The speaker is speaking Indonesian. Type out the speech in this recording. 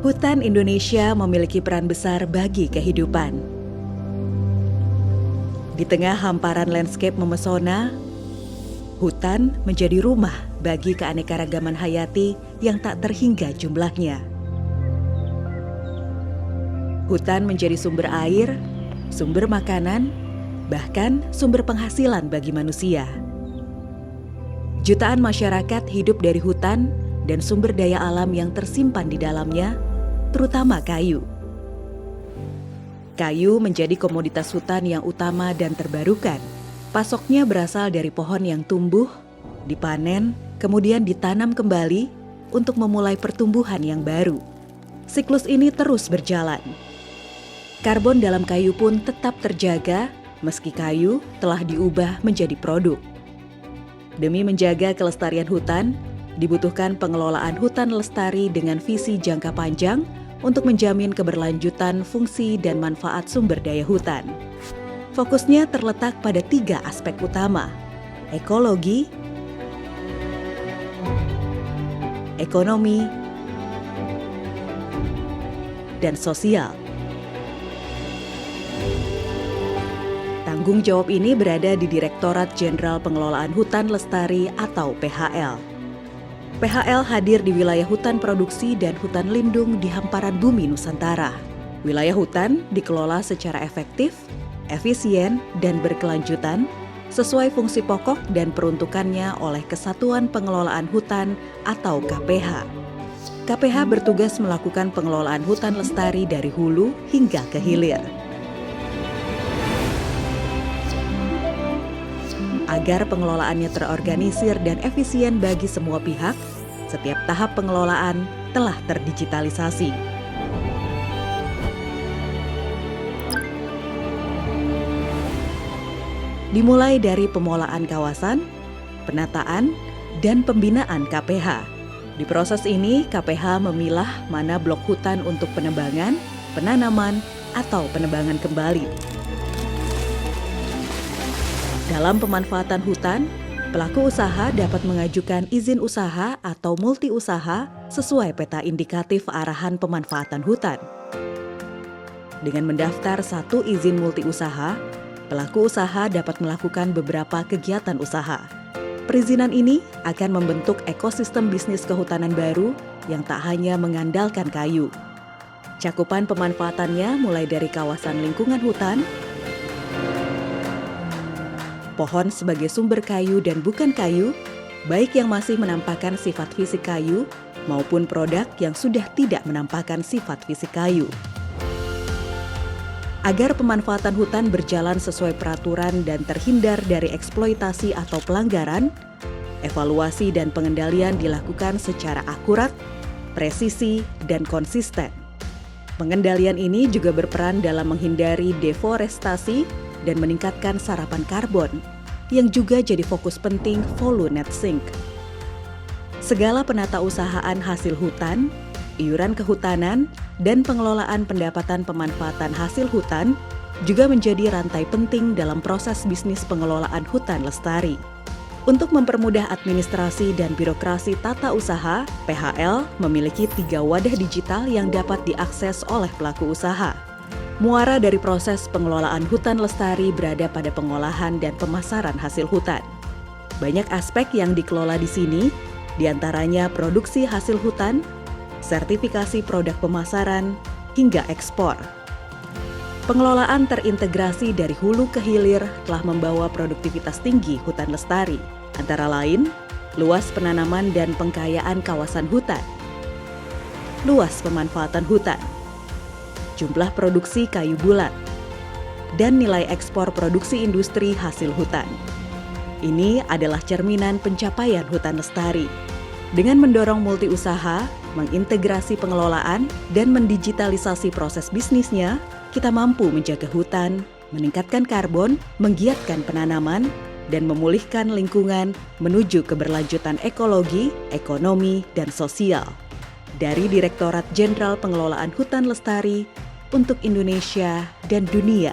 Hutan Indonesia memiliki peran besar bagi kehidupan. Di tengah hamparan landscape memesona, hutan menjadi rumah bagi keanekaragaman hayati yang tak terhingga jumlahnya. Hutan menjadi sumber air, sumber makanan, bahkan sumber penghasilan bagi manusia. Jutaan masyarakat hidup dari hutan dan sumber daya alam yang tersimpan di dalamnya, terutama kayu. Kayu menjadi komoditas hutan yang utama dan terbarukan. Pasoknya berasal dari pohon yang tumbuh, dipanen, kemudian ditanam kembali untuk memulai pertumbuhan yang baru. Siklus ini terus berjalan. Karbon dalam kayu pun tetap terjaga meski kayu telah diubah menjadi produk. Demi menjaga kelestarian hutan, dibutuhkan pengelolaan hutan lestari dengan visi jangka panjang untuk menjamin keberlanjutan fungsi dan manfaat sumber daya hutan. Fokusnya terletak pada 3 aspek utama: ekologi, ekonomi, dan sosial. Tanggung jawab ini berada di Direktorat Jenderal Pengelolaan Hutan Lestari atau PHL. PHL hadir di wilayah hutan produksi dan hutan lindung di hamparan bumi Nusantara. Wilayah hutan dikelola secara efektif, efisien, dan berkelanjutan sesuai fungsi pokok dan peruntukannya oleh Kesatuan Pengelolaan Hutan atau KPH. KPH bertugas melakukan pengelolaan hutan lestari dari hulu hingga ke hilir. Agar pengelolaannya terorganisir dan efisien bagi semua pihak, setiap tahap pengelolaan telah terdigitalisasi. Dimulai dari pemolaan kawasan, penataan, dan pembinaan KPH. Di proses ini, KPH memilah mana blok hutan untuk penebangan, penanaman, atau penebangan kembali. Dalam pemanfaatan hutan, pelaku usaha dapat mengajukan izin usaha atau multi usaha sesuai peta indikatif arahan pemanfaatan hutan. Dengan mendaftar 1 izin multi usaha, pelaku usaha dapat melakukan beberapa kegiatan usaha. Perizinan ini akan membentuk ekosistem bisnis kehutanan baru yang tak hanya mengandalkan kayu. Cakupan pemanfaatannya mulai dari kawasan lingkungan hutan, pohon sebagai sumber kayu dan bukan kayu, baik yang masih menampakkan sifat fisik kayu maupun produk yang sudah tidak menampakkan sifat fisik kayu. Agar pemanfaatan hutan berjalan sesuai peraturan dan terhindar dari eksploitasi atau pelanggaran, evaluasi dan pengendalian dilakukan secara akurat, presisi, dan konsisten. Pengendalian ini juga berperan dalam menghindari deforestasi dan meningkatkan serapan karbon, yang juga jadi fokus penting Volunet-Sink. Segala penata usahaan hasil hutan, iuran kehutanan, dan pengelolaan pendapatan pemanfaatan hasil hutan juga menjadi rantai penting dalam proses bisnis pengelolaan hutan lestari. Untuk mempermudah administrasi dan birokrasi tata usaha, PHL memiliki 3 wadah digital yang dapat diakses oleh pelaku usaha. Muara dari proses pengelolaan hutan lestari berada pada pengolahan dan pemasaran hasil hutan. Banyak aspek yang dikelola di sini, diantaranya produksi hasil hutan, sertifikasi produk pemasaran, hingga ekspor. Pengelolaan terintegrasi dari hulu ke hilir telah membawa produktivitas tinggi hutan lestari, antara lain luas penanaman dan pengkayaan kawasan hutan, luas pemanfaatan hutan, jumlah produksi kayu bulat, dan nilai ekspor produksi industri hasil hutan. Ini adalah cerminan pencapaian hutan lestari. Dengan mendorong multi usaha, mengintegrasi pengelolaan, dan mendigitalisasi proses bisnisnya, kita mampu menjaga hutan, meningkatkan karbon, menggiatkan penanaman, dan memulihkan lingkungan menuju keberlanjutan ekologi, ekonomi, dan sosial. Dari Direktorat Jenderal Pengelolaan Hutan Lestari untuk Indonesia dan dunia.